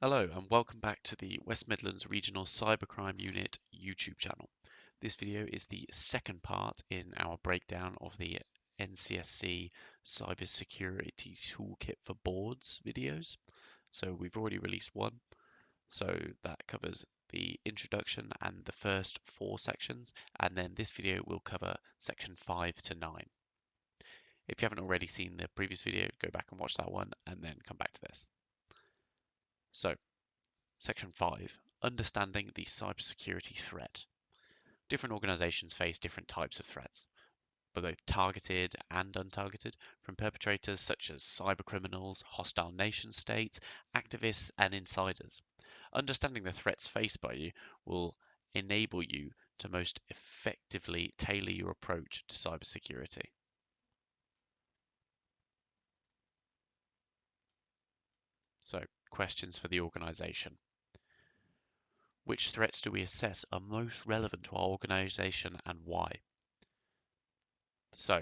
Hello and welcome back to the West Midlands Regional Cybercrime Unit YouTube channel. This video is the second part in our breakdown of the NCSC Cyber Security Toolkit for Boards videos. So we've already released one, so that covers the introduction and the first 4 sections, and then this video will cover section 5 to 9. If you haven't already seen the previous video, go back and watch that one and then come back to this. So, Section 5, Understanding the Cybersecurity Threat. Different organizations face different types of threats, both targeted and untargeted, from perpetrators such as cybercriminals, hostile nation states, activists, and insiders. Understanding the threats faced by you will enable you to most effectively tailor your approach to cybersecurity. So, questions for the organization. Which threats do we assess are most relevant to our organization and why? So,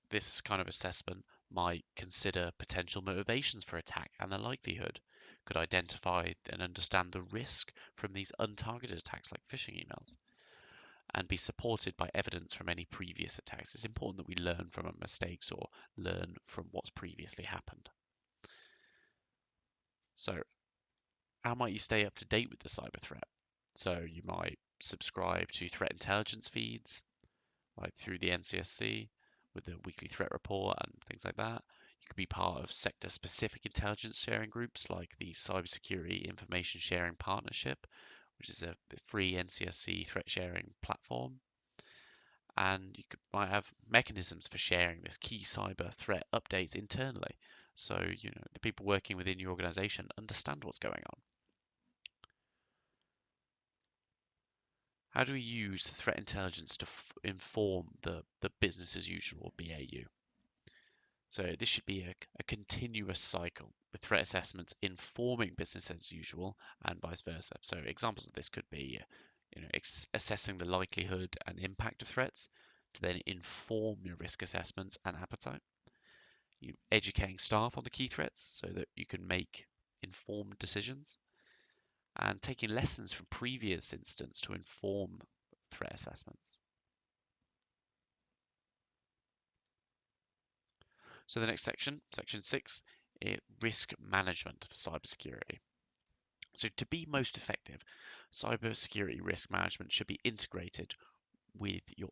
this kind of assessment might consider potential motivations for attack and the likelihood, could identify and understand the risk from these untargeted attacks like phishing emails, and be supported by evidence from any previous attacks. It's important that we learn from our mistakes or learn from what's previously happened. So, how might you stay up to date with the cyber threat? So, you might subscribe to threat intelligence feeds, like through the NCSC, with the weekly threat report and things like that. You could be part of sector-specific intelligence sharing groups like the Cybersecurity Information Sharing Partnership, which is a free NCSC threat sharing platform. And might have mechanisms for sharing this key cyber threat updates internally. So, the people working within your organization understand what's going on. How do we use threat intelligence to inform the business as usual, BAU? So this should be a continuous cycle with threat assessments informing business as usual and vice versa. So examples of this could be, assessing the likelihood and impact of threats to then inform your risk assessments and appetite. Educating staff on the key threats so that you can make informed decisions, and taking lessons from previous incidents to inform threat assessments. So the next section, section 6, risk management for cybersecurity. So to be most effective, cybersecurity risk management should be integrated with your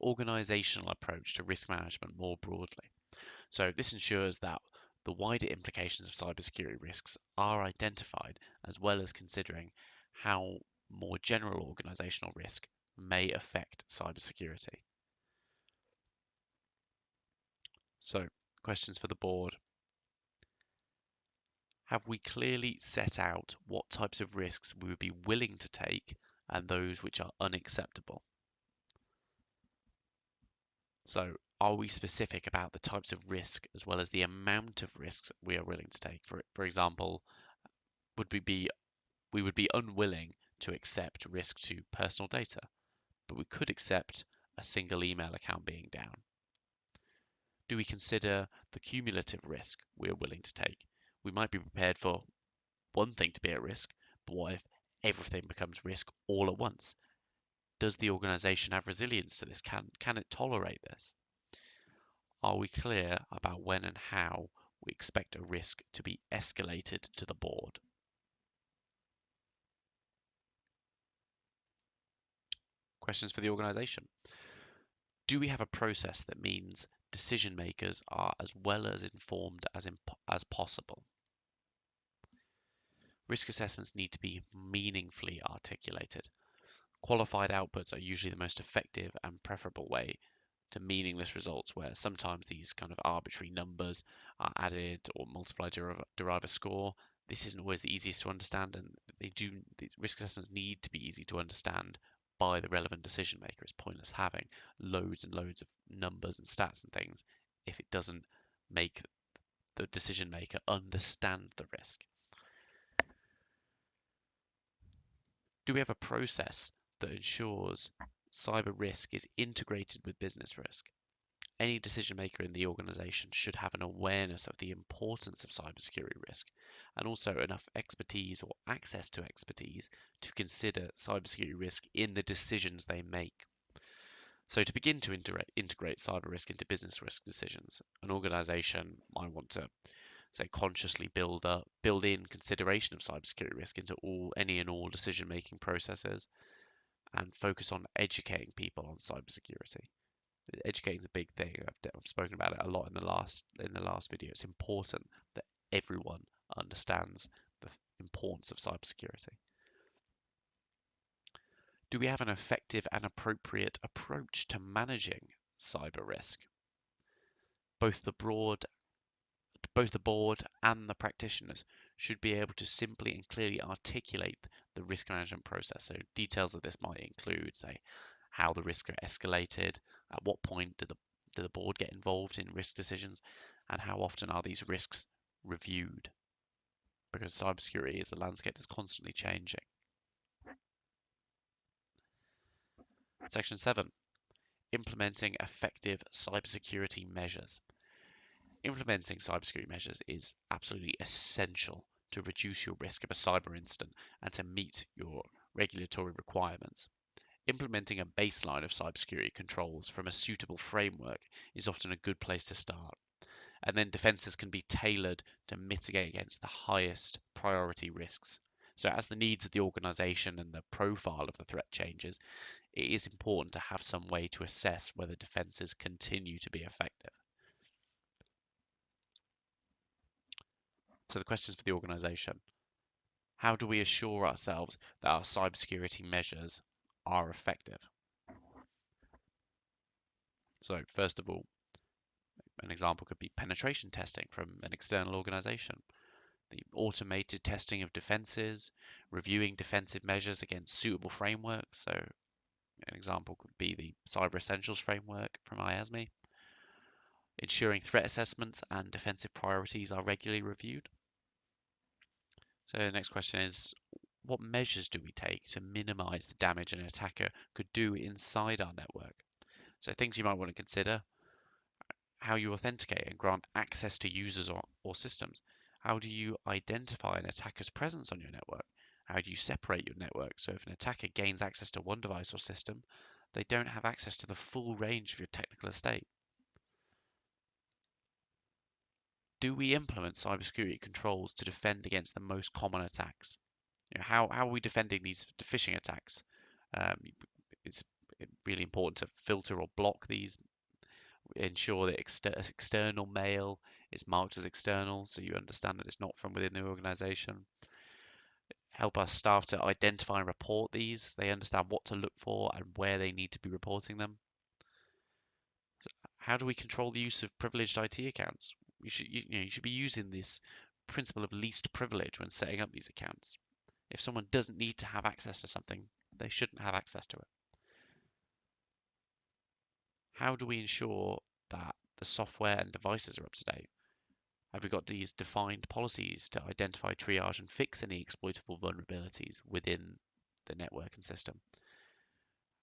organizational approach to risk management more broadly. So this ensures that the wider implications of cybersecurity risks are identified, as well as considering how more general organizational risk may affect cybersecurity. So, questions for the board. Have we clearly set out what types of risks we would be willing to take and those which are unacceptable? So, are we specific about the types of risk as well as the amount of risks we are willing to take? For example, we would be unwilling to accept risk to personal data, but we could accept a single email account being down. Do we consider the cumulative risk we are willing to take? We might be prepared for one thing to be at risk, but what if everything becomes risk all at once? Does the organization have resilience to this? Can it tolerate this? Are we clear about when and how we expect a risk to be escalated to the board? Questions for the organization. Do we have a process that means decision makers are as well as informed as possible? Risk assessments need to be meaningfully articulated. Qualified outputs are usually the most effective and preferable way to meaningless results, where sometimes these kind of arbitrary numbers are added or multiplied to derive a score. This isn't always the easiest to understand, and these risk assessments need to be easy to understand by the relevant decision maker. It's pointless having loads and loads of numbers and stats and things if it doesn't make the decision maker understand the risk. Do we have a process that ensures cyber risk is integrated with business risk? any decision maker in the organization should have an awareness of the importance of cybersecurity risk and also enough expertise or access to expertise to consider cybersecurity risk in the decisions they make. So to begin to integrate cyber risk into business risk decisions, an organization might want to say consciously build in consideration of cybersecurity risk into any and all decision making processes and focus on educating people on cybersecurity. Educating is a big thing. I've spoken about it a lot in the last video. It's important that everyone understands the importance of cybersecurity. Do we have an effective and appropriate approach to managing cyber risk? Both the board and the practitioners should be able to simply and clearly articulate the risk management process. So details of this might include, say, how the risks are escalated, at what point do the board get involved in risk decisions, and how often are these risks reviewed? Because cybersecurity is a landscape that's constantly changing. Section 7, implementing effective cybersecurity measures. Implementing cybersecurity measures is absolutely essential to reduce your risk of a cyber incident and to meet your regulatory requirements. Implementing a baseline of cybersecurity controls from a suitable framework is often a good place to start. And then defenses can be tailored to mitigate against the highest priority risks. So as the needs of the organization and the profile of the threat changes, it is important to have some way to assess whether defenses continue to be effective. So the questions for the organization: how do we assure ourselves that our cybersecurity measures are effective? So first of all, an example could be penetration testing from an external organization, the automated testing of defenses, reviewing defensive measures against suitable frameworks. So an example could be the Cyber Essentials framework from IASME, ensuring threat assessments and defensive priorities are regularly reviewed. So the next question is, what measures do we take to minimize the damage an attacker could do inside our network? So things you might want to consider: how you authenticate and grant access to users or systems. How do you identify an attacker's presence on your network? How do you separate your network so if an attacker gains access to one device or system, they don't have access to the full range of your technical estate? Do we implement cybersecurity controls to defend against the most common attacks? How are we defending these phishing attacks? It's really important to filter or block these, ensure that external mail is marked as external so you understand that it's not from within the organization. Help our staff to identify and report these. They understand what to look for and where they need to be reporting them. How do we control the use of privileged IT accounts? You should be using this principle of least privilege when setting up these accounts. If someone doesn't need to have access to something, they shouldn't have access to it. How do we ensure that the software and devices are up to date? Have we got these defined policies to identify, triage, and fix any exploitable vulnerabilities within the network and system?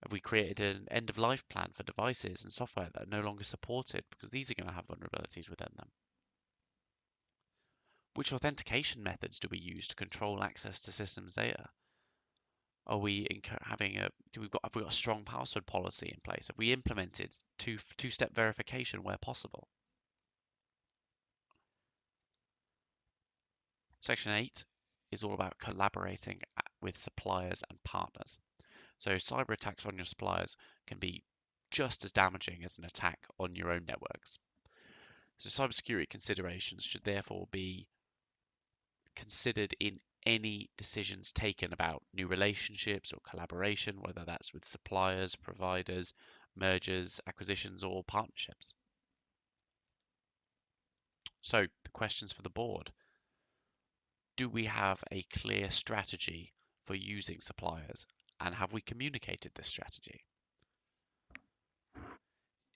Have we created an end-of-life plan for devices and software that are no longer supported because these are going to have vulnerabilities within them? Which authentication methods do we use to control access to systems data? Are we have we got a strong password policy in place? Have we implemented two-step verification where possible? Section 8 is all about collaborating with suppliers and partners. So cyber attacks on your suppliers can be just as damaging as an attack on your own networks. So cybersecurity considerations should therefore be considered in any decisions taken about new relationships or collaboration, whether that's with suppliers, providers, mergers, acquisitions, or partnerships. So the questions for the board: do we have a clear strategy for using suppliers, and have we communicated this strategy?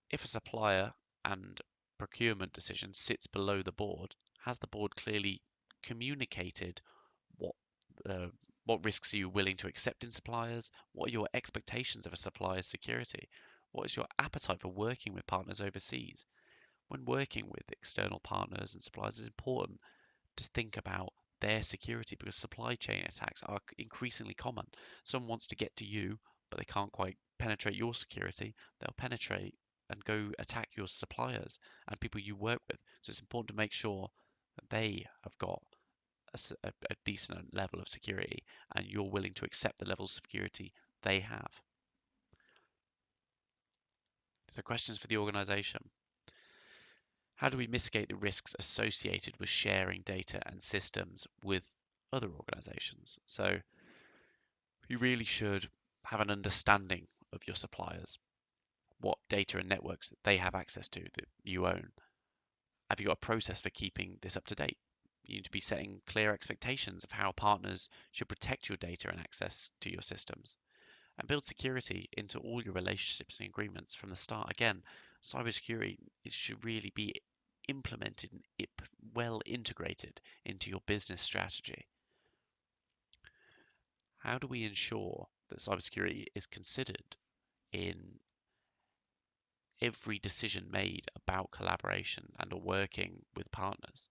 If a supplier and procurement decision sits below the board, has the board clearly communicated what what risks are you willing to accept in suppliers? What are your expectations of a supplier's security? What is your appetite for working with partners overseas? When working with external partners and suppliers, it's important to think about their security because supply chain attacks are increasingly common. Someone wants to get to you, but they can't quite penetrate your security. They'll penetrate and go attack your suppliers and people you work with. So it's important to make sure that they have got a decent level of security and you're willing to accept the levels of security they have. So questions for the organization. How do we mitigate the risks associated with sharing data and systems with other organizations? So you really should have an understanding of your suppliers, what data and networks that they have access to that you own. Have you got a process for keeping this up to date? You need to be setting clear expectations of how partners should protect your data and access to your systems. And build security into all your relationships and agreements from the start. Again, cybersecurity should really be implemented and well integrated into your business strategy. How do we ensure that cybersecurity is considered in every decision made about collaboration and or working with partners?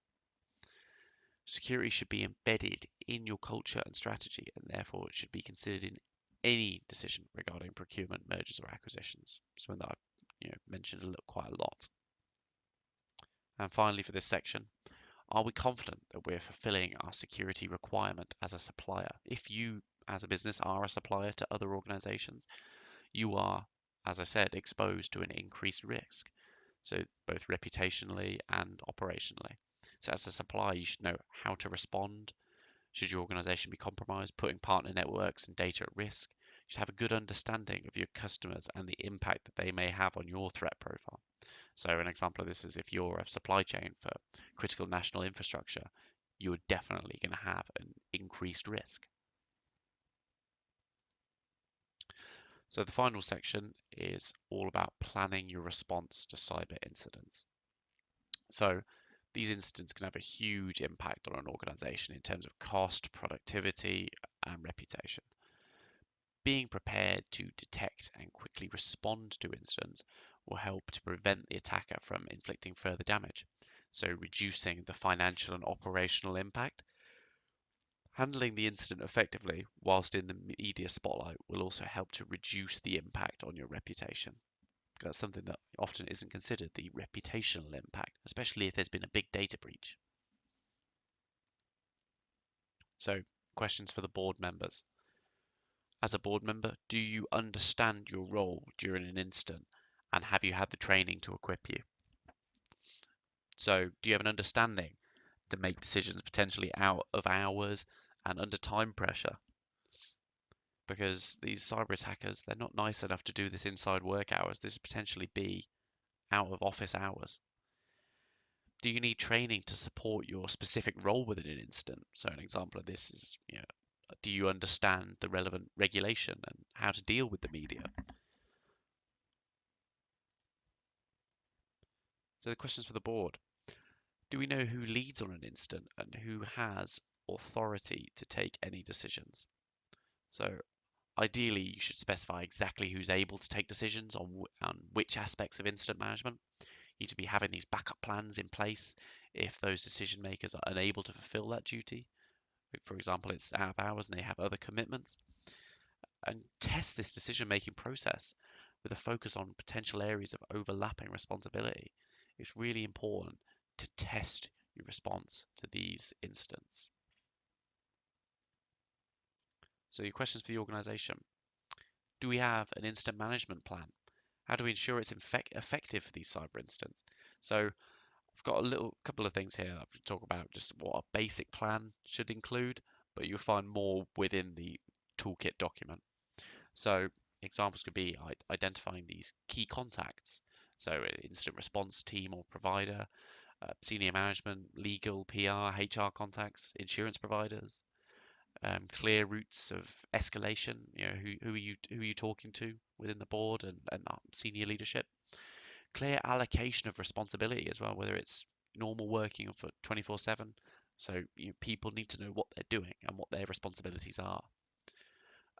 Security should be embedded in your culture and strategy, and therefore it should be considered in any decision regarding procurement, mergers, or acquisitions. Something that I've mentioned quite a lot. And finally, for this section, are we confident that we're fulfilling our security requirement as a supplier? If you, as a business, are a supplier to other organizations, you are, as I said, exposed to an increased risk. So both reputationally and operationally. So as a supplier, you should know how to respond should your organization be compromised, putting partner networks and data at risk. You should have a good understanding of your customers and the impact that they may have on your threat profile. So an example of this is if you're a supply chain for critical national infrastructure, you're definitely going to have an increased risk. So the final section is all about planning your response to cyber incidents. So these incidents can have a huge impact on an organization in terms of cost, productivity, and reputation. Being prepared to detect and quickly respond to incidents will help to prevent the attacker from inflicting further damage, so reducing the financial and operational impact. Handling the incident effectively whilst in the media spotlight will also help to reduce the impact on your reputation. That's something that often isn't considered, the reputational impact, especially if there's been a big data breach. So, questions for the board members. As a board member, do you understand your role during an incident and have you had the training to equip you? So, do you have an understanding to make decisions potentially out of hours and under time pressure? Because these cyber attackers, they're not nice enough to do this inside work hours. This potentially be out of office hours. Do you need training to support your specific role within an incident? So an example of this is, do you understand the relevant regulation and how to deal with the media? So the questions for the board. Do we know who leads on an incident and who has authority to take any decisions? So ideally, you should specify exactly who's able to take decisions on which aspects of incident management. You need to be having these backup plans in place if those decision makers are unable to fulfill that duty. For example, it's out of hours and they have other commitments. And test this decision making process with a focus on potential areas of overlapping responsibility. It's really important to test your response to these incidents. So your questions for the organization. Do we have an incident management plan? How do we ensure it's effective for these cyber incidents? So I've got a couple of things here to talk about, just what a basic plan should include, but you'll find more within the toolkit document. So examples could be identifying these key contacts. So incident response team or provider, senior management, legal, PR, HR contacts, insurance providers, clear routes of escalation. Who are you talking to within the board and senior leadership. Clear allocation of responsibility as well, whether it's normal working for 24/7. So people need to know what they're doing and what their responsibilities are.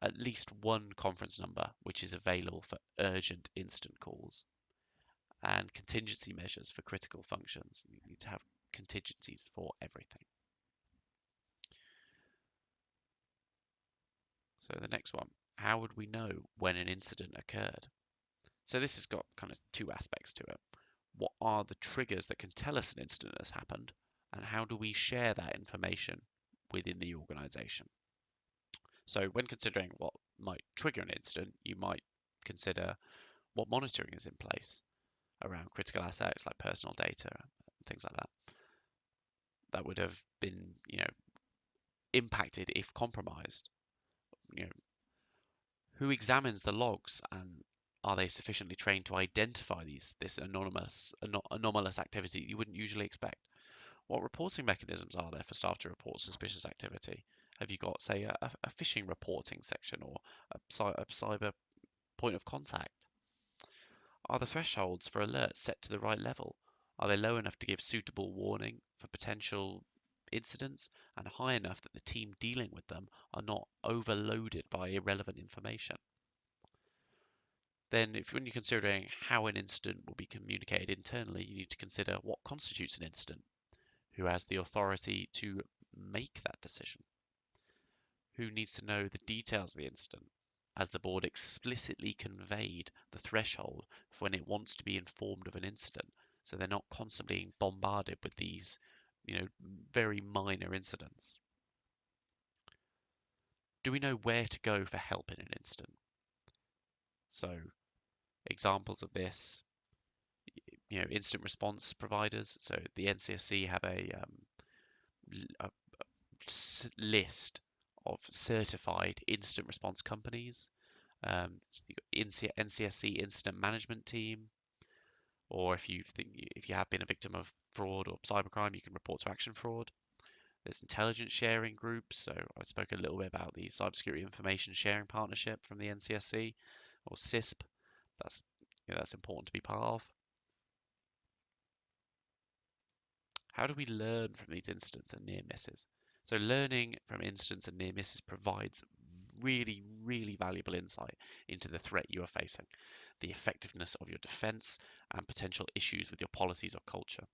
at least one conference number which is available for urgent instant calls, and contingency measures for critical functions. You need to have contingencies for everything. So the next one, how would we know when an incident occurred? So this has got kind of two aspects to it. What are the triggers that can tell us an incident has happened, and how do we share that information within the organization? So when considering what might trigger an incident, you might consider what monitoring is in place around critical assets like personal data and things like that. That would have been, impacted if compromised. You know, who examines the logs, and are they sufficiently trained to identify this anomalous activity you wouldn't usually expect? What reporting mechanisms are there for staff to report suspicious activity? Have you got, say, a phishing reporting section or a cyber point of contact? Are the thresholds for alerts set to the right level? Are they low enough to give suitable warning for potential incidents, and high enough that the team dealing with them are not overloaded by irrelevant information? Then, when you're considering how an incident will be communicated internally, you need to consider what constitutes an incident, who has the authority to make that decision, who needs to know the details of the incident, as the board explicitly conveyed the threshold for when it wants to be informed of an incident, so they're not constantly being bombarded with these, very minor incidents. Do we know where to go for help in an incident? So examples of this, incident response providers. So the NCSC have a list of certified incident response companies. NCSC Incident Management Team, or if you have been a victim of fraud or cybercrime, you can report to Action Fraud. There's intelligence sharing groups. So I spoke a little bit about the Cybersecurity Information Sharing Partnership from the NCSC, or CISP. That's important to be part of. How do we learn from these incidents and near misses? So learning from incidents and near misses provides really, really valuable insight into the threat you are facing, the effectiveness of your defense, and potential issues with your policies or culture.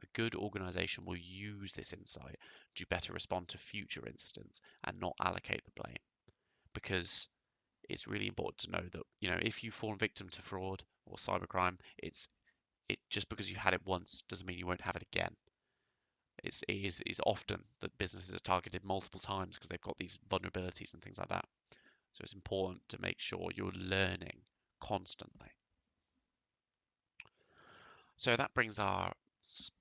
A good organization will use this insight to better respond to future incidents and not allocate the blame. Because it's really important to know that, if you've fallen victim to fraud or cybercrime, it just because you had it once doesn't mean you won't have it again. It's often that businesses are targeted multiple times because they've got these vulnerabilities and things like that. So it's important to make sure you're learning constantly. So that brings our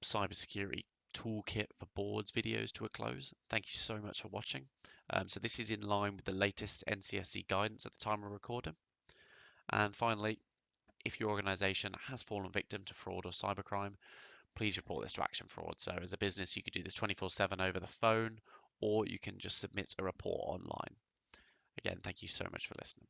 cybersecurity toolkit for boards videos to a close. Thank you so much for watching. So this is in line with the latest NCSC guidance at the time of recording. And finally, if your organization has fallen victim to fraud or cybercrime, please report this to Action Fraud. So as a business, you could do this 24/7 over the phone, or you can just submit a report online. Again, thank you so much for listening.